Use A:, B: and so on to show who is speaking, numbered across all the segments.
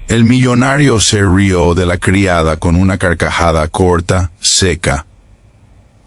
A: El millonario se rió de la criada con una carcajada corta, seca,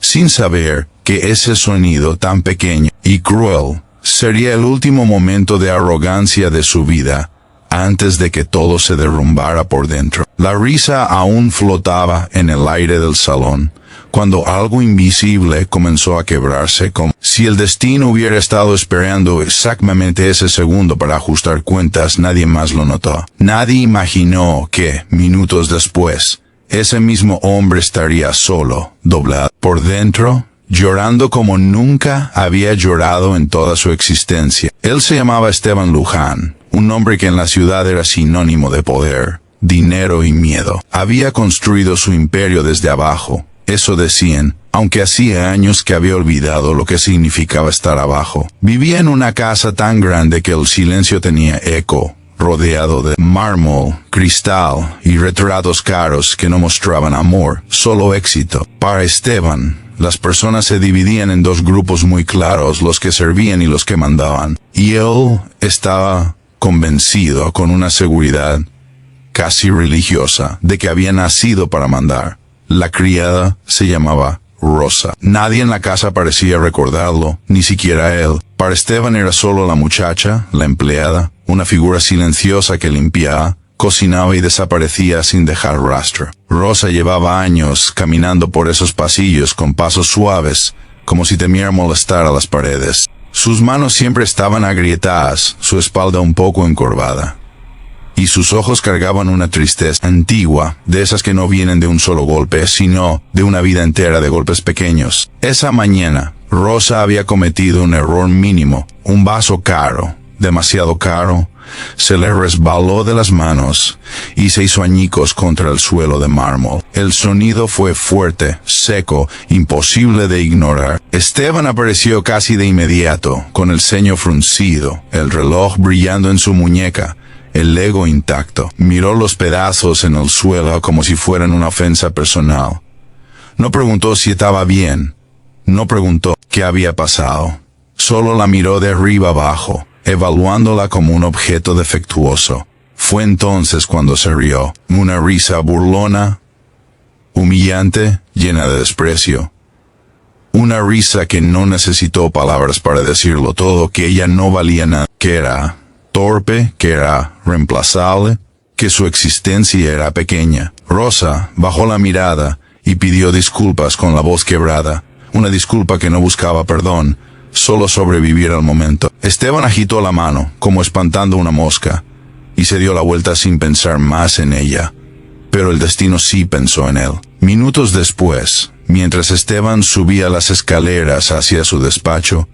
A: sin saber que ese sonido tan pequeño y cruel sería el último momento de arrogancia de su vida, antes de que todo se derrumbara por dentro. La risa aún flotaba en el aire del salón, cuando algo invisible comenzó a quebrarse, como si el destino hubiera estado esperando exactamente ese segundo para ajustar cuentas. Nadie más lo notó. Nadie imaginó que, minutos después, ese mismo hombre estaría solo, doblado por dentro, llorando como nunca había llorado en toda su existencia. Él se llamaba Esteban Luján, un hombre que en la ciudad era sinónimo de poder, dinero y miedo. Había construido su imperio desde abajo, eso decían, aunque hacía años que había olvidado lo que significaba estar abajo. Vivía en una casa tan grande que el silencio tenía eco, rodeado de mármol, cristal y retratos caros que no mostraban amor, solo éxito. Para Esteban, las personas se dividían en dos grupos muy claros, los que servían y los que mandaban. Y él estaba convencido, con una seguridad casi religiosa, de que había nacido para mandar. La criada se llamaba Rosa. Nadie en la casa parecía recordarlo, ni siquiera él. Para Esteban era solo la muchacha, la empleada, una figura silenciosa que limpiaba, cocinaba y desaparecía sin dejar rastro. Rosa llevaba años caminando por esos pasillos con pasos suaves, como si temiera molestar a las paredes. Sus manos siempre estaban agrietadas, su espalda un poco encorvada. Y sus ojos cargaban una tristeza antigua, de esas que no vienen de un solo golpe, sino de una vida entera de golpes pequeños. Esa mañana, Rosa había cometido un error mínimo. Un vaso caro, demasiado caro, se le resbaló de las manos y se hizo añicos contra el suelo de mármol. El sonido fue fuerte, seco, imposible de ignorar. Esteban apareció casi de inmediato, con el ceño fruncido, el reloj brillando en su muñeca, el ego intacto. Miró los pedazos en el suelo como si fueran una ofensa personal. No preguntó si estaba bien. No preguntó qué había pasado. Solo la miró de arriba abajo, evaluándola como un objeto defectuoso. Fue entonces cuando se rió. Una risa burlona, humillante, llena de desprecio. Una risa que no necesitó palabras para decirlo todo, que ella no valía nada, que era torpe, que era reemplazable, que su existencia era pequeña. Rosa bajó la mirada y pidió disculpas con la voz quebrada, una disculpa que no buscaba perdón, solo sobrevivir al momento. Esteban agitó la mano, como espantando una mosca, y se dio la vuelta sin pensar más en ella. Pero el destino sí pensó en él. Minutos después, mientras Esteban subía las escaleras hacia su despacho,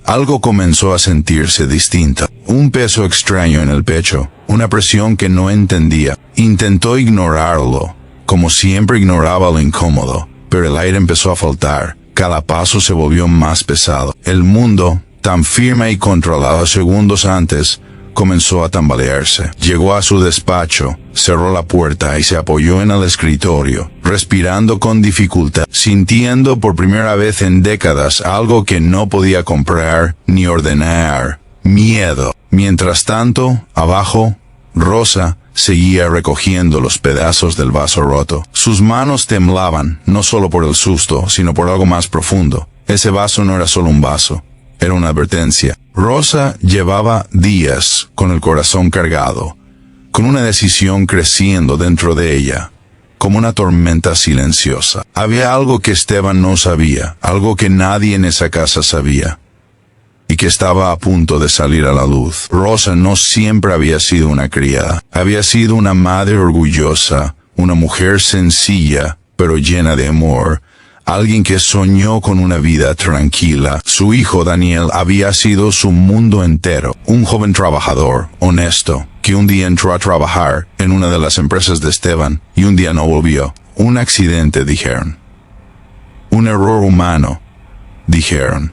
A: algo comenzó a sentirse distinto. Un peso extraño en el pecho, una presión que no entendía. Intentó ignorarlo, como siempre ignoraba lo incómodo, pero el aire empezó a faltar. Cada paso se volvió más pesado. El mundo, tan firme y controlado segundos antes, comenzó a tambalearse. Llegó a su despacho, cerró la puerta y se apoyó en el escritorio, respirando con dificultad, sintiendo por primera vez en décadas algo que no podía comprar ni ordenar: miedo. Mientras tanto, abajo, Rosa seguía recogiendo los pedazos del vaso roto. Sus manos temblaban, no solo por el susto, sino por algo más profundo. Ese vaso no era solo un vaso, era una advertencia. Rosa llevaba días con el corazón cargado, con una decisión creciendo dentro de ella, como una tormenta silenciosa. Había algo que Esteban no sabía, algo que nadie en esa casa sabía, y que estaba a punto de salir a la luz. Rosa no siempre había sido una criada. Había sido una madre orgullosa, una mujer sencilla, pero llena de amor, alguien que soñó con una vida tranquila. Su hijo Daniel había sido su mundo entero, un joven trabajador, honesto, que un día entró a trabajar en una de las empresas de Esteban y un día no volvió. Un accidente, dijeron. Un error humano, dijeron.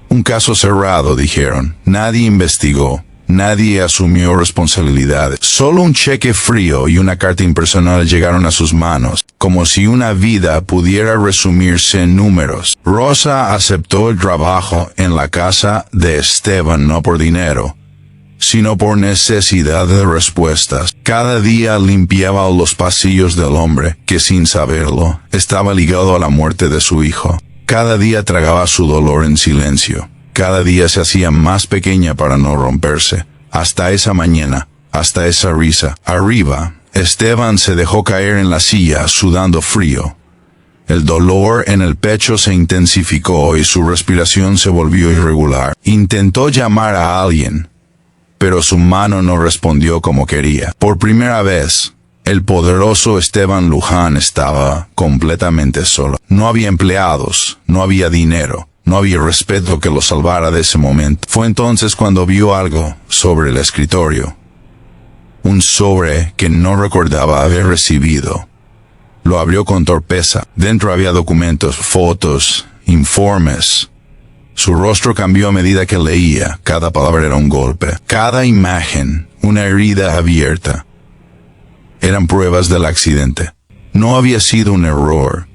A: Un caso cerrado, dijeron. Nadie investigó. Nadie asumió responsabilidades. Solo un cheque frío y una carta impersonal llegaron a sus manos, como si una vida pudiera resumirse en números. Rosa aceptó el trabajo en la casa de Esteban no por dinero, sino por necesidad de respuestas. Cada día limpiaba los pasillos del hombre que, sin saberlo, estaba ligado a la muerte de su hijo. Cada día tragaba su dolor en silencio. Cada día se hacía más pequeña para no romperse. Hasta esa mañana, hasta esa risa. Arriba, Esteban se dejó caer en la silla, sudando frío. El dolor en el pecho se intensificó y su respiración se volvió irregular. Intentó llamar a alguien, pero su mano no respondió como quería. Por primera vez, el poderoso Esteban Luján estaba completamente solo. No había empleados, no había dinero, no había respeto que lo salvara de ese momento. Fue entonces cuando vio algo sobre el escritorio. Un sobre que no recordaba haber recibido. Lo abrió con torpeza. Dentro había documentos, fotos, informes. Su rostro cambió a medida que leía. Cada palabra era un golpe. Cada imagen, una herida abierta. Eran pruebas del accidente. No había sido un error.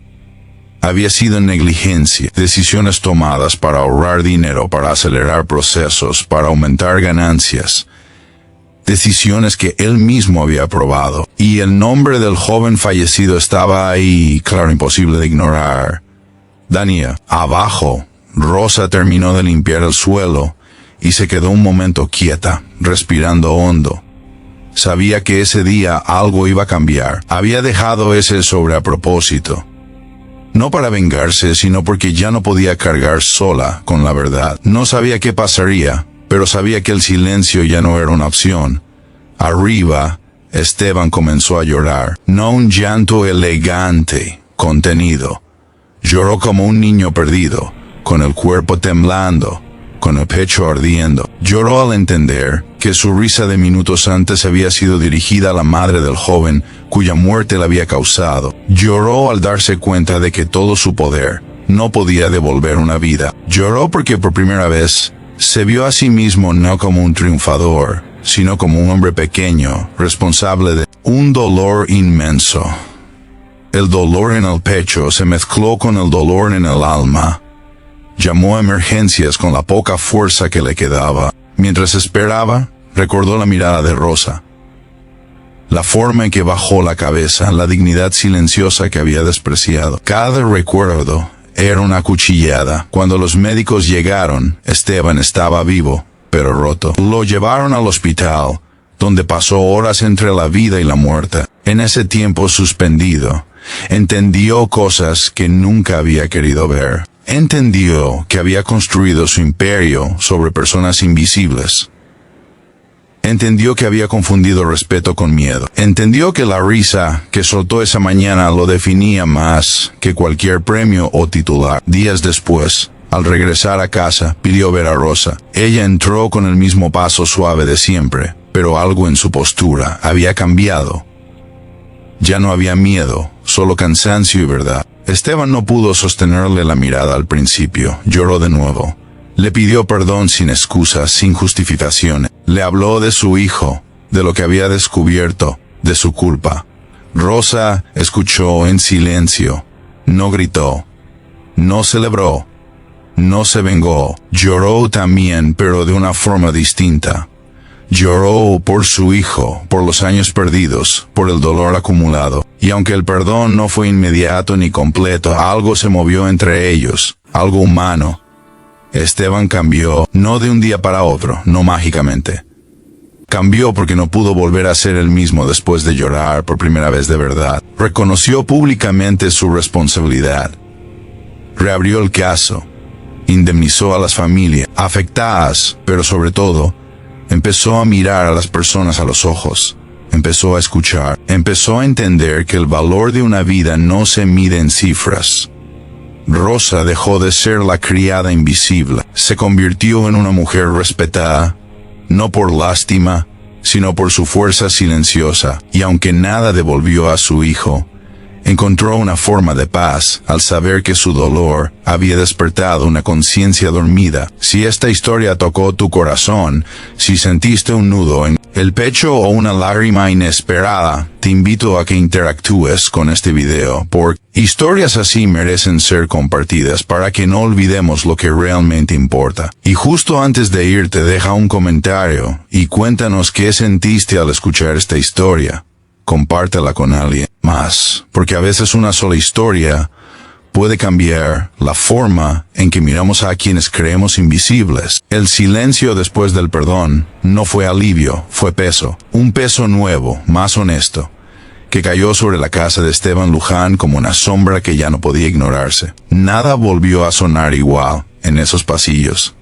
A: Había sido negligencia. Decisiones tomadas para ahorrar dinero, para acelerar procesos, para aumentar ganancias. Decisiones que él mismo había aprobado. Y el nombre del joven fallecido estaba ahí, claro, imposible de ignorar. Daniel. Abajo, Rosa terminó de limpiar el suelo y se quedó un momento quieta, respirando hondo. Sabía que ese día algo iba a cambiar. Había dejado ese sobre a propósito. No para vengarse, sino porque ya no podía cargar sola con la verdad. No sabía qué pasaría, pero sabía que el silencio ya no era una opción. Arriba, Esteban comenzó a llorar. No un llanto elegante, contenido. Lloró como un niño perdido, con el cuerpo temblando, con el pecho ardiendo. Lloró al entender que su risa de minutos antes había sido dirigida a la madre del joven cuya muerte le había causado. Lloró al darse cuenta de que todo su poder no podía devolver una vida. Lloró porque por primera vez se vio a sí mismo no como un triunfador, sino como un hombre pequeño, responsable de un dolor inmenso. El dolor en el pecho se mezcló con el dolor en el alma. Llamó a emergencias con la poca fuerza que le quedaba. Mientras esperaba, recordó la mirada de Rosa. La forma en que bajó la cabeza, la dignidad silenciosa que había despreciado. Cada recuerdo era una cuchillada. Cuando los médicos llegaron, Esteban estaba vivo, pero roto. Lo llevaron al hospital, donde pasó horas entre la vida y la muerte. En ese tiempo suspendido, entendió cosas que nunca había querido ver. Entendió que había construido su imperio sobre personas invisibles. Entendió que había confundido respeto con miedo. Entendió que la risa que soltó esa mañana lo definía más que cualquier premio o titular. Días después, al regresar a casa, pidió ver a Rosa. Ella entró con el mismo paso suave de siempre, pero algo en su postura había cambiado. Ya no había miedo, solo cansancio y verdad. Esteban no pudo sostenerle la mirada al principio. Lloró de nuevo. Le pidió perdón sin excusas, sin justificaciones. Le habló de su hijo, de lo que había descubierto, de su culpa. Rosa escuchó en silencio. No gritó. No celebró. No se vengó. Lloró también, pero de una forma distinta. Lloró por su hijo, por los años perdidos, por el dolor acumulado. Y aunque el perdón no fue inmediato ni completo, algo se movió entre ellos, algo humano. Esteban cambió, no de un día para otro, no mágicamente. Cambió porque no pudo volver a ser el mismo después de llorar por primera vez de verdad. Reconoció públicamente su responsabilidad. Reabrió el caso. Indemnizó a las familias afectadas, pero sobre todo, empezó a mirar a las personas a los ojos. Empezó a escuchar. Empezó a entender que el valor de una vida no se mide en cifras. Rosa dejó de ser la criada invisible. Se convirtió en una mujer respetada, no por lástima, sino por su fuerza silenciosa. Y aunque nada devolvió a su hijo, Encontró una forma de paz al saber que su dolor había despertado una conciencia dormida. Si esta historia tocó tu corazón, si sentiste un nudo en el pecho o una lágrima inesperada, te invito a que interactúes con este video, porque historias así merecen ser compartidas para que no olvidemos lo que realmente importa. Y justo antes de irte, deja un comentario y cuéntanos qué sentiste al escuchar esta historia. Compártela con alguien más, porque a veces una sola historia puede cambiar la forma en que miramos a quienes creemos invisibles. El silencio después del perdón no fue alivio, fue peso. Un peso nuevo, más honesto, que cayó sobre la casa de Esteban Luján como una sombra que ya no podía ignorarse. Nada volvió a sonar igual en esos pasillos.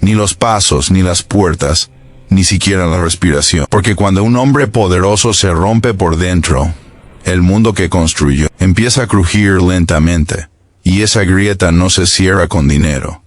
A: Ni los pasos, ni las puertas, ni siquiera la respiración. Porque cuando un hombre poderoso se rompe por dentro, el mundo que construyó empieza a crujir lentamente, y esa grieta no se cierra con dinero.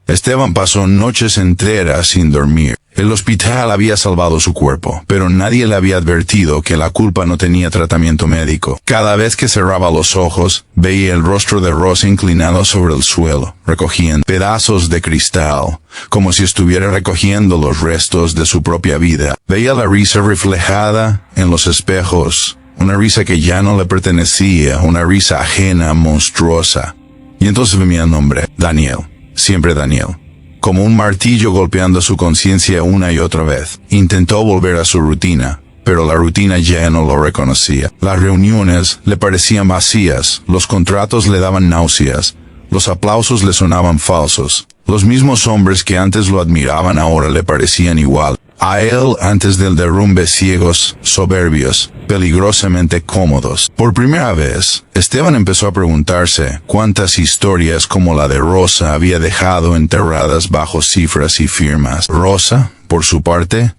A: Esteban pasó noches enteras sin dormir. El hospital había salvado su cuerpo, pero nadie le había advertido que la culpa no tenía tratamiento médico. Cada vez que cerraba los ojos, veía el rostro de Rosa inclinado sobre el suelo, recogiendo pedazos de cristal, como si estuviera recogiendo los restos de su propia vida. Veía la risa reflejada en los espejos, una risa que ya no le pertenecía, una risa ajena, monstruosa. Y entonces venía el nombre, Daniel, siempre Daniel. Como un martillo golpeando su conciencia una y otra vez. Intentó volver a su rutina, pero la rutina ya no lo reconocía. Las reuniones le parecían vacías, los contratos le daban náuseas, los aplausos le sonaban falsos. Los mismos hombres que antes lo admiraban ahora le parecían igual a él antes del derrumbe, ciegos, soberbios, peligrosamente cómodos. Por primera vez, Esteban empezó a preguntarse cuántas historias como la de Rosa había dejado enterradas bajo cifras y firmas. Rosa, por su parte,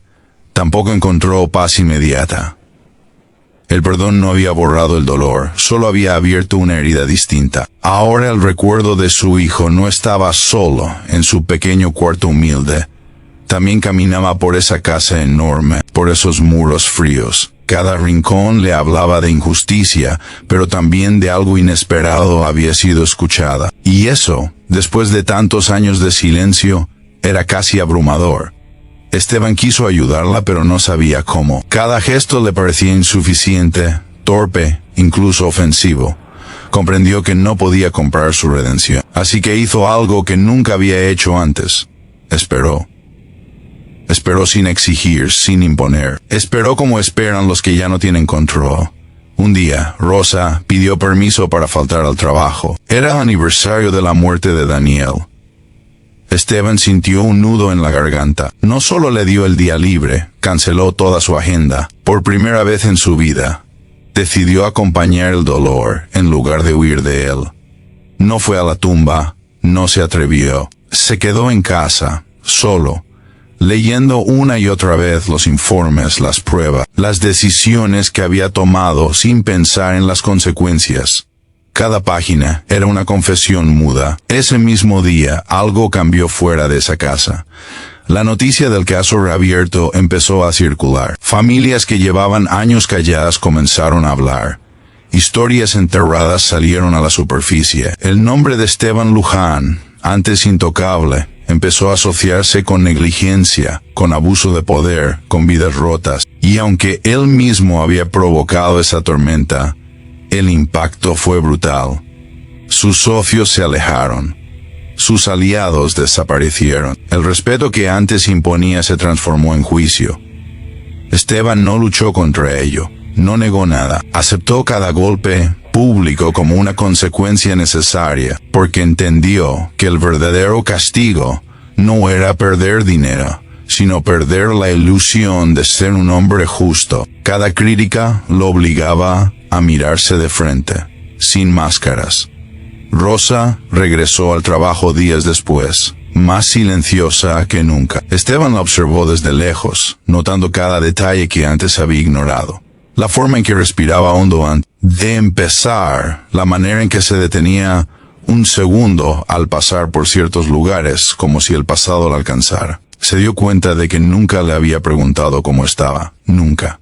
A: tampoco encontró paz inmediata. El perdón no había borrado el dolor, solo había abierto una herida distinta. Ahora el recuerdo de su hijo no estaba solo en su pequeño cuarto humilde. También caminaba por esa casa enorme, por esos muros fríos. Cada rincón le hablaba de injusticia, pero también de algo inesperado había sido escuchada. Y eso, después de tantos años de silencio, era casi abrumador. Esteban quiso ayudarla, pero no sabía cómo. Cada gesto le parecía insuficiente, torpe, incluso ofensivo. Comprendió que no podía comprar su redención. Así que hizo algo que nunca había hecho antes. Esperó. Esperó sin exigir, sin imponer. Esperó como esperan los que ya no tienen control. Un día, Rosa pidió permiso para faltar al trabajo. Era el aniversario de la muerte de Daniel. Esteban sintió un nudo en la garganta. No solo le dio el día libre, canceló toda su agenda. Por primera vez en su vida, decidió acompañar el dolor en lugar de huir de él. No fue a la tumba, no se atrevió. Se quedó en casa, solo, leyendo una y otra vez los informes, las pruebas, las decisiones que había tomado sin pensar en las consecuencias. Cada página era una confesión muda. Ese mismo día, algo cambió fuera de esa casa. La noticia del caso reabierto empezó a circular. Familias que llevaban años calladas comenzaron a hablar. Historias enterradas salieron a la superficie. El nombre de Esteban Luján, antes intocable, empezó a asociarse con negligencia, con abuso de poder, con vidas rotas. Y aunque él mismo había provocado esa tormenta, el impacto fue brutal. Sus socios se alejaron. Sus aliados desaparecieron. El respeto que antes imponía se transformó en juicio. Esteban no luchó contra ello, no negó nada. Aceptó cada golpe público como una consecuencia necesaria, porque entendió que el verdadero castigo no era perder dinero, sino perder la ilusión de ser un hombre justo. Cada crítica lo obligaba a mirarse de frente, sin máscaras. Rosa regresó al trabajo días después, más silenciosa que nunca. Esteban la observó desde lejos, notando cada detalle que antes había ignorado. La forma en que respiraba hondo antes de empezar, la manera en que se detenía un segundo al pasar por ciertos lugares, como si el pasado la alcanzara. Se dio cuenta de que nunca le había preguntado cómo estaba, nunca.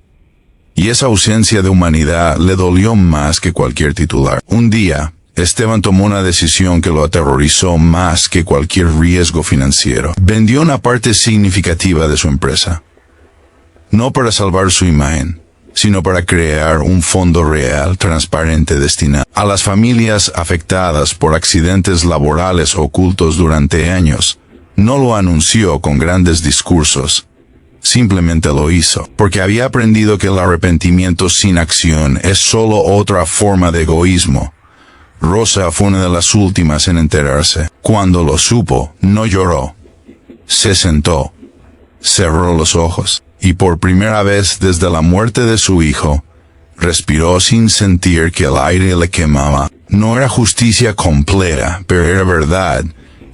A: Y y esa ausencia de humanidad le dolió más que cualquier titular. Un día, Esteban tomó una decisión que lo aterrorizó más que cualquier riesgo financiero. Vendió una parte significativa de su empresa. No para salvar su imagen, sino para crear un fondo real, transparente, destinado a las familias afectadas por accidentes laborales ocultos durante años. No lo anunció con grandes discursos. Simplemente lo hizo, porque había aprendido que el arrepentimiento sin acción es solo otra forma de egoísmo. Rosa fue una de las últimas en enterarse. Cuando lo supo, no lloró. Se sentó, cerró los ojos, y por primera vez desde la muerte de su hijo, respiró sin sentir que el aire le quemaba. No era justicia completa, pero era verdad,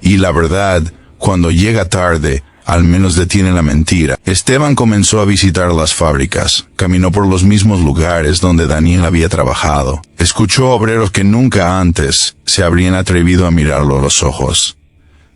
A: y la verdad, cuando llega tarde, al menos detiene la mentira. Esteban comenzó a visitar las fábricas, caminó por los mismos lugares donde Daniel había trabajado, escuchó a obreros que nunca antes se habrían atrevido a mirarlo a los ojos.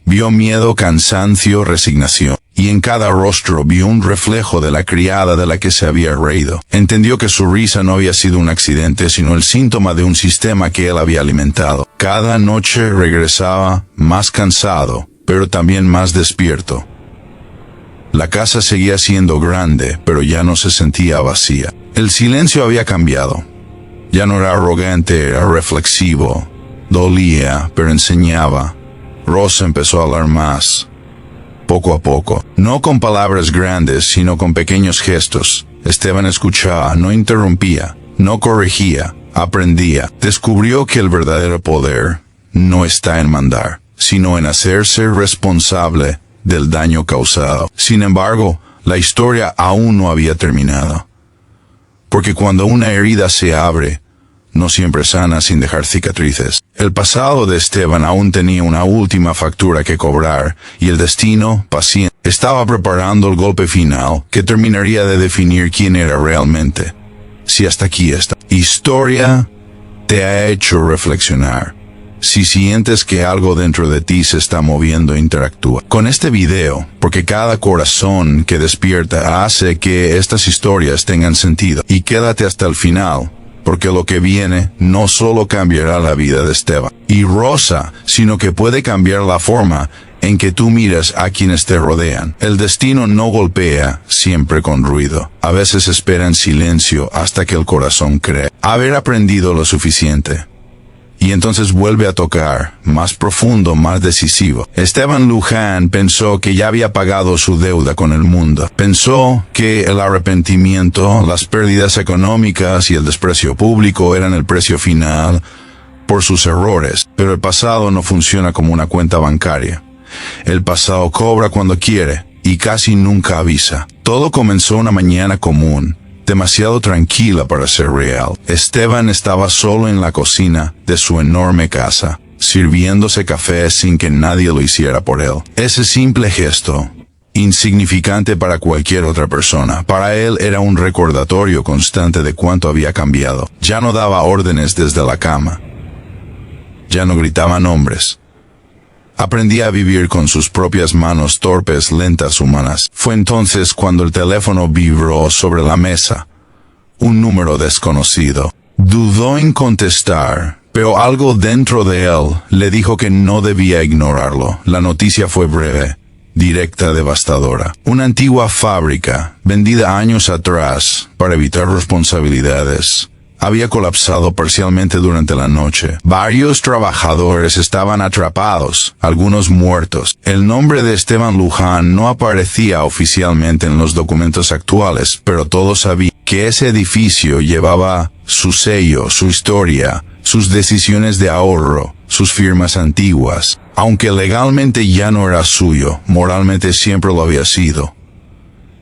A: Vio miedo, cansancio, resignación, y en cada rostro vio un reflejo de la criada de la que se había reído. Entendió que su risa no había sido un accidente, sino el síntoma de un sistema que él había alimentado. Cada noche regresaba más cansado, pero también más despierto. La casa seguía siendo grande, pero ya no se sentía vacía. El silencio había cambiado. Ya no era arrogante, era reflexivo. Dolía, pero enseñaba. Rosa empezó a hablar más. Poco a poco. No con palabras grandes, sino con pequeños gestos. Esteban escuchaba, no interrumpía, no corregía, aprendía. Descubrió que el verdadero poder no está en mandar, sino en hacerse responsable del daño causado. Sin embargo, la historia aún no había terminado. Porque cuando una herida se abre, no siempre sana sin dejar cicatrices. El pasado de Esteban aún tenía una última factura que cobrar, y el destino, paciente, estaba preparando el golpe final que terminaría de definir quién era realmente. Si hasta aquí esta historia te ha hecho reflexionar, si sientes que algo dentro de ti se está moviendo, interactúa con este video, porque cada corazón que despierta hace que estas historias tengan sentido. Y quédate hasta el final, porque lo que viene no solo cambiará la vida de Esteban y Rosa, sino que puede cambiar la forma en que tú miras a quienes te rodean. El destino no golpea siempre con ruido. A veces espera en silencio hasta que el corazón cree haber aprendido lo suficiente. Y entonces vuelve a tocar, más profundo, más decisivo. Esteban Luján pensó que ya había pagado su deuda con el mundo. Pensó que el arrepentimiento, las pérdidas económicas y el desprecio público eran el precio final por sus errores. Pero el pasado no funciona como una cuenta bancaria. El pasado cobra cuando quiere y casi nunca avisa. Todo comenzó una mañana común, demasiado tranquila para ser real. Esteban estaba solo en la cocina de su enorme casa, sirviéndose café sin que nadie lo hiciera por él. Ese simple gesto, insignificante para cualquier otra persona, para él era un recordatorio constante de cuánto había cambiado. Ya no daba órdenes desde la cama. Ya no gritaba nombres. Aprendía a vivir con sus propias manos torpes, lentas, humanas. Fue entonces cuando el teléfono vibró sobre la mesa. Un número desconocido. Dudó en contestar, pero algo dentro de él le dijo que no debía ignorarlo. La noticia fue breve, directa, devastadora. Una antigua fábrica, vendida años atrás para evitar responsabilidades, había colapsado parcialmente durante la noche. Varios trabajadores estaban atrapados, algunos muertos. El nombre de Esteban Luján no aparecía oficialmente en los documentos actuales, pero todos sabían que ese edificio llevaba su sello, su historia, sus decisiones de ahorro, sus firmas antiguas. Aunque legalmente ya no era suyo, moralmente siempre lo había sido.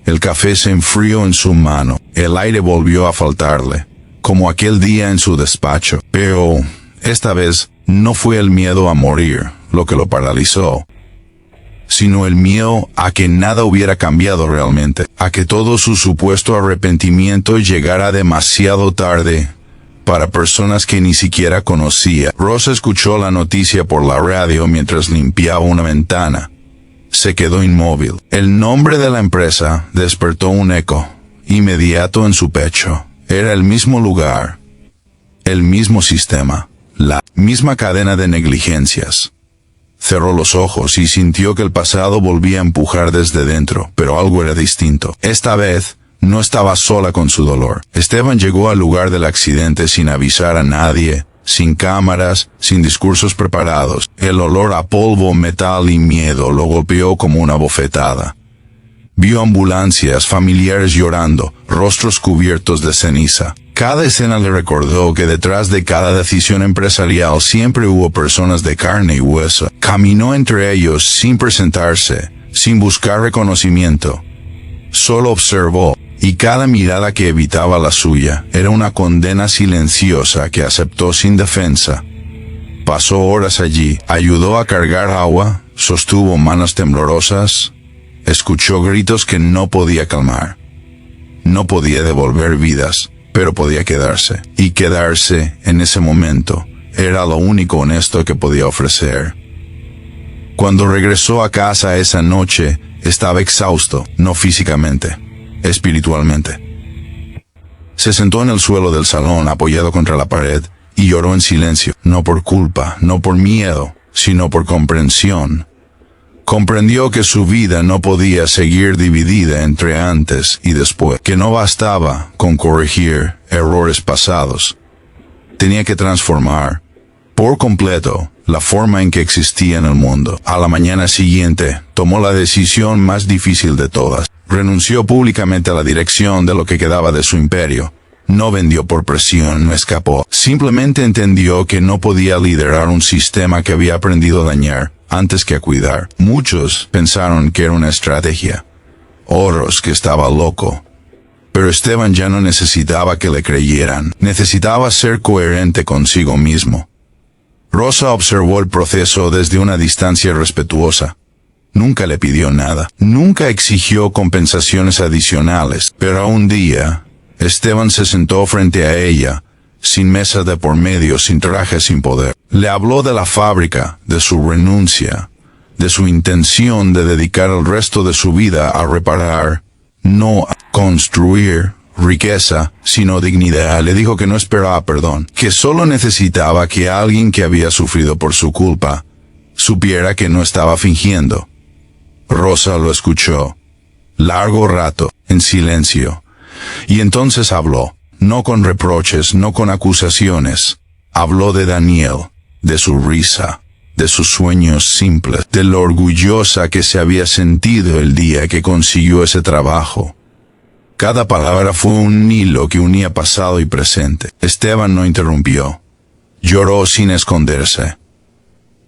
A: El café se enfrió en su mano. El aire volvió a faltarle, como aquel día en su despacho. Pero esta vez no fue el miedo a morir lo que lo paralizó, sino el miedo a que nada hubiera cambiado realmente, a que todo su supuesto arrepentimiento llegara demasiado tarde para personas que ni siquiera conocía. Rosa escuchó la noticia por la radio mientras limpiaba una ventana. Se quedó inmóvil. El nombre de la empresa despertó un eco inmediato en su pecho. Era el mismo lugar, el mismo sistema, la misma cadena de negligencias. Cerró los ojos y sintió que el pasado volvía a empujar desde dentro, pero algo era distinto. Esta vez, no estaba sola con su dolor. Esteban llegó al lugar del accidente sin avisar a nadie, sin cámaras, sin discursos preparados. El olor a polvo, metal y miedo lo golpeó como una bofetada. Vio ambulancias, familiares llorando, rostros cubiertos de ceniza. Cada escena le recordó que detrás de cada decisión empresarial siempre hubo personas de carne y hueso. Caminó entre ellos sin presentarse, sin buscar reconocimiento. Solo observó, y cada mirada que evitaba la suya era una condena silenciosa que aceptó sin defensa. Pasó horas allí, ayudó a cargar agua, sostuvo manos temblorosas, escuchó gritos que no podía calmar. No podía devolver vidas, pero podía quedarse. Y quedarse, en ese momento, era lo único honesto que podía ofrecer. Cuando regresó a casa esa noche, estaba exhausto, no físicamente, espiritualmente. Se sentó en el suelo del salón apoyado contra la pared y lloró en silencio, no por culpa, no por miedo, sino por comprensión. Comprendió que su vida no podía seguir dividida entre antes y después, que no bastaba con corregir errores pasados. Tenía que transformar, por completo, la forma en que existía en el mundo. A la mañana siguiente, tomó la decisión más difícil de todas. Renunció públicamente a la dirección de lo que quedaba de su imperio. No vendió por presión, no escapó. Simplemente entendió que no podía liderar un sistema que había aprendido a dañar antes que a cuidar. Muchos pensaron que era una estrategia, otros que estaba loco. Pero Esteban ya no necesitaba que le creyeran, necesitaba ser coherente consigo mismo. Rosa observó el proceso desde una distancia respetuosa. Nunca le pidió nada, nunca exigió compensaciones adicionales, pero un día, Esteban se sentó frente a ella, sin mesa de por medio, sin traje, sin poder. Le habló de la fábrica, de su renuncia, de su intención de dedicar el resto de su vida a reparar, no a construir riqueza, sino dignidad. Le dijo que no esperaba perdón, que solo necesitaba que alguien que había sufrido por su culpa supiera que no estaba fingiendo. Rosa lo escuchó, largo rato, en silencio, y entonces habló, no con reproches, no con acusaciones. Habló de Daniel, de su risa, de sus sueños simples, de lo orgullosa que se había sentido el día que consiguió ese trabajo. Cada palabra fue un hilo que unía pasado y presente. Esteban no interrumpió. Lloró sin esconderse.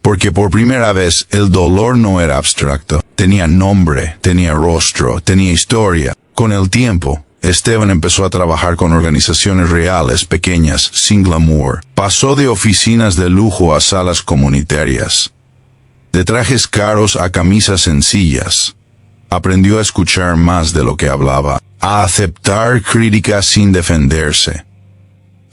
A: Porque por primera vez el dolor no era abstracto. Tenía nombre, tenía rostro, tenía historia. Con el tiempo, Esteban empezó a trabajar con organizaciones reales, pequeñas, sin glamour. Pasó de oficinas de lujo a salas comunitarias, de trajes caros a camisas sencillas. Aprendió a escuchar más de lo que hablaba, a aceptar críticas sin defenderse,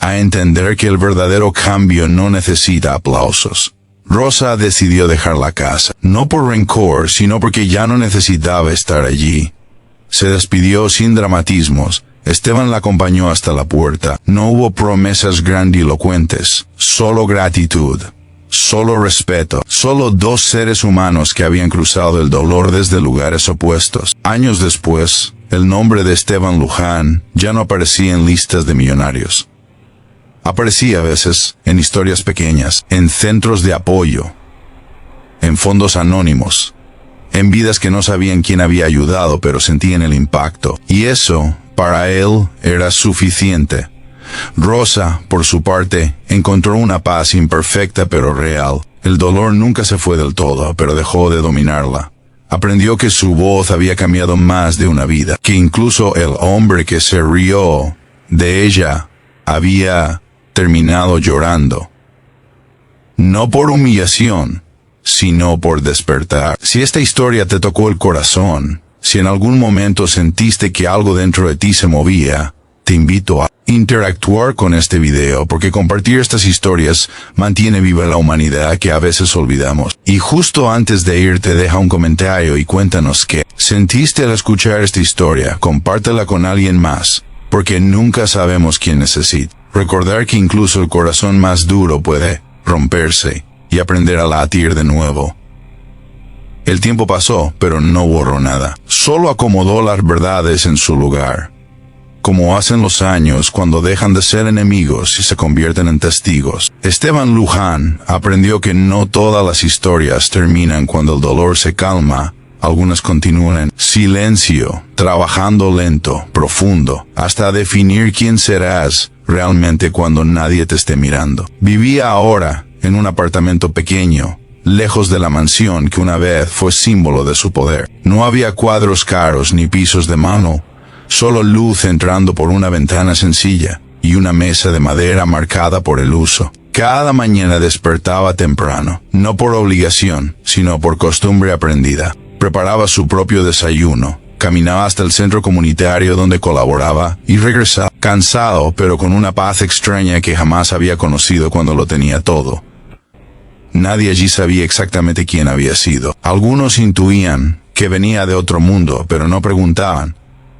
A: a entender que el verdadero cambio no necesita aplausos. Rosa decidió dejar la casa, no por rencor, sino porque ya no necesitaba estar allí. Se despidió sin dramatismos. Esteban la acompañó hasta la puerta. No hubo promesas grandilocuentes, solo gratitud, solo respeto, solo dos seres humanos que habían cruzado el dolor desde lugares opuestos. Años después, el nombre de Esteban Luján ya no aparecía en listas de millonarios. Aparecía a veces en historias pequeñas, en centros de apoyo, en fondos anónimos, en vidas que no sabían quién había ayudado, pero sentían el impacto. Y eso, para él, era suficiente. Rosa, por su parte, encontró una paz imperfecta pero real. El dolor nunca se fue del todo, pero dejó de dominarla. Aprendió que su voz había cambiado más de una vida, que incluso el hombre que se rió de ella había terminado llorando. No por humillación, sino por despertar. Si esta historia te tocó el corazón, si en algún momento sentiste que algo dentro de ti se movía, te invito a interactuar con este video, porque compartir estas historias mantiene viva la humanidad que a veces olvidamos. Y justo antes de irte, deja un comentario y cuéntanos qué sentiste al escuchar esta historia. Compártela con alguien más. porque nunca sabemos quién necesita. Recordar que incluso el corazón más duro puede romperse y aprender a latir de nuevo. El tiempo pasó, pero no borró nada. Solo acomodó las verdades en su lugar. Como hacen los años cuando dejan de ser enemigos y se convierten en testigos. Esteban Luján aprendió que no todas las historias terminan cuando el dolor se calma. Algunas continúan en silencio, trabajando lento, profundo, hasta definir quién serás realmente cuando nadie te esté mirando. Vivía ahora en un apartamento pequeño, lejos de la mansión que una vez fue símbolo de su poder. No había cuadros caros ni pisos de mano, solo luz entrando por una ventana sencilla y una mesa de madera marcada por el uso. Cada mañana despertaba temprano, no por obligación, sino por costumbre aprendida. Preparaba su propio desayuno, caminaba hasta el centro comunitario donde colaboraba y regresaba, cansado pero con una paz extraña que jamás había conocido cuando lo tenía todo. Nadie allí sabía exactamente quién había sido. Algunos intuían que venía de otro mundo, pero no preguntaban,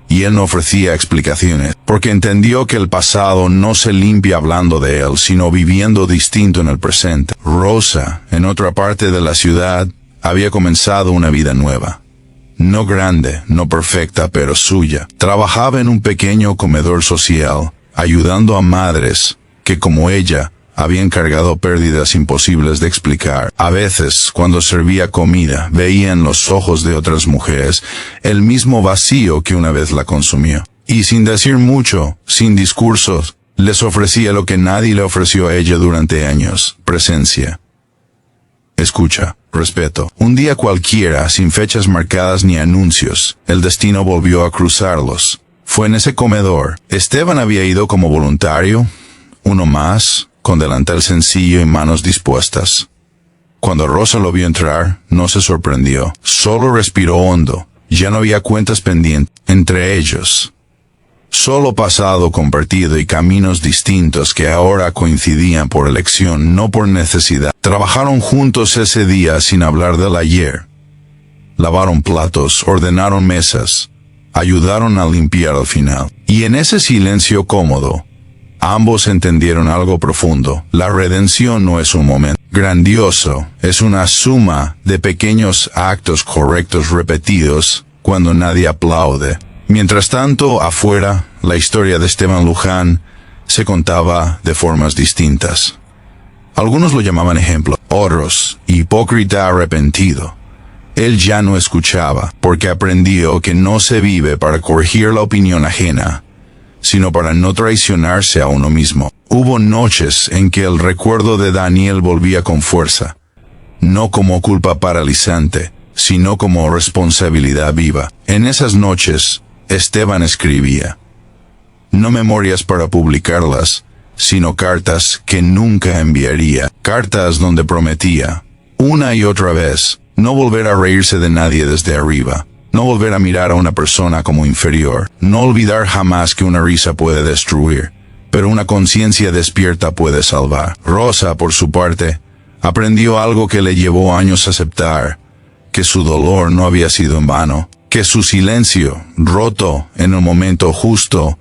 A: y él no ofrecía explicaciones, porque entendió que el pasado no se limpia hablando de él, sino viviendo distinto en el presente. Rosa, en otra parte de la ciudad, había comenzado una vida nueva. No grande, no perfecta, pero suya. Trabajaba en un pequeño comedor social, ayudando a madres que, como ella, habían cargado pérdidas imposibles de explicar. A veces, cuando servía comida, veía en los ojos de otras mujeres el mismo vacío que una vez la consumió. Y sin decir mucho, sin discursos, les ofrecía lo que nadie le ofreció a ella durante años: presencia. Escucha, respeto. Un día cualquiera, sin fechas marcadas ni anuncios, el destino volvió a cruzarlos. Fue en ese comedor. Esteban había ido como voluntario, uno más, con delantal sencillo y manos dispuestas. Cuando Rosa lo vio entrar, no se sorprendió. Solo respiró hondo. Ya no había cuentas pendientes entre ellos. Solo pasado compartido y caminos distintos que ahora coincidían por elección, no por necesidad. Trabajaron juntos ese día sin hablar del ayer. Lavaron platos, ordenaron mesas, ayudaron a limpiar al final. Y en ese silencio cómodo, ambos entendieron algo profundo. La redención no es un momento grandioso, es una suma de pequeños actos correctos repetidos cuando nadie aplaude. Mientras tanto, afuera, la historia de Esteban Luján se contaba de formas distintas. Algunos lo llamaban ejemplo, otros, hipócrita arrepentido. Él ya no escuchaba, porque aprendió que no se vive para corregir la opinión ajena, sino para no traicionarse a uno mismo. Hubo noches en que el recuerdo de Daniel volvía con fuerza, no como culpa paralizante, sino como responsabilidad viva. En esas noches, Esteban escribía, no memorias para publicarlas, sino cartas que nunca enviaría, cartas donde prometía, una y otra vez, no volver a reírse de nadie desde arriba, no volver a mirar a una persona como inferior, no olvidar jamás que una risa puede destruir, pero una conciencia despierta puede salvar. Rosa, por su parte, aprendió algo que le llevó años a aceptar, que su dolor no había sido en vano, que su silencio, roto en el momento justo,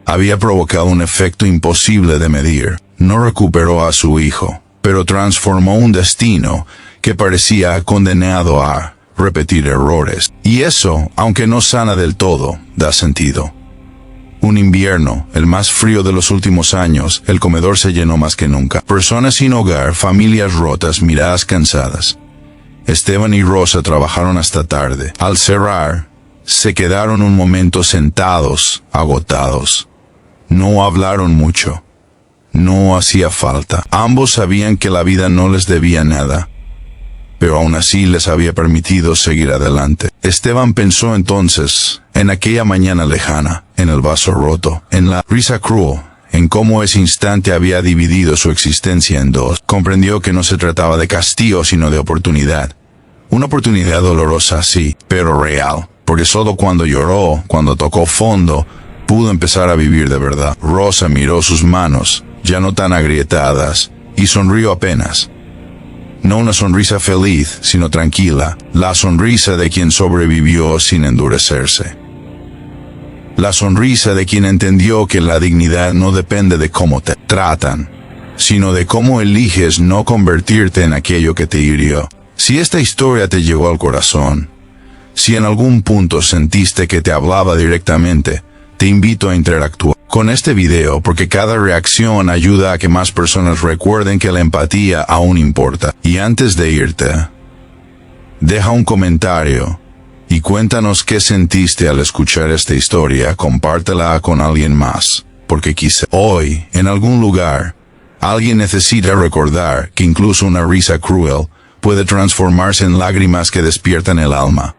A: había provocado un efecto imposible de medir. No recuperó a su hijo, pero transformó un destino que parecía condenado a repetir errores. Y eso, aunque no sana del todo, da sentido. Un invierno, el más frío de los últimos años, el comedor se llenó más que nunca. Personas sin hogar, familias rotas, miradas cansadas. Esteban y Rosa trabajaron hasta tarde. Al cerrar, se quedaron un momento sentados, agotados. No hablaron mucho. No hacía falta. Ambos sabían que la vida no les debía nada, pero aún así les había permitido seguir adelante. Esteban pensó entonces en aquella mañana lejana, en el vaso roto, en la risa cruel, en cómo ese instante había dividido su existencia en dos. Comprendió que no se trataba de castigo sino de oportunidad. Una oportunidad dolorosa, sí, pero real, porque solo cuando lloró, cuando tocó fondo, pudo empezar a vivir de verdad. Rosa miró sus manos, ya no tan agrietadas, y sonrió apenas. No una sonrisa feliz, sino tranquila, la sonrisa de quien sobrevivió sin endurecerse. La sonrisa de quien entendió que la dignidad no depende de cómo te tratan, sino de cómo eliges no convertirte en aquello que te hirió. Si esta historia te llegó al corazón, si en algún punto sentiste que te hablaba directamente, te invito a interactuar con este video porque cada reacción ayuda a que más personas recuerden que la empatía aún importa. Y antes de irte, deja un comentario y cuéntanos qué sentiste al escuchar esta historia. Compártela con alguien más, porque quizá hoy, en algún lugar, alguien necesita recordar que incluso una risa cruel puede transformarse en lágrimas que despiertan el alma.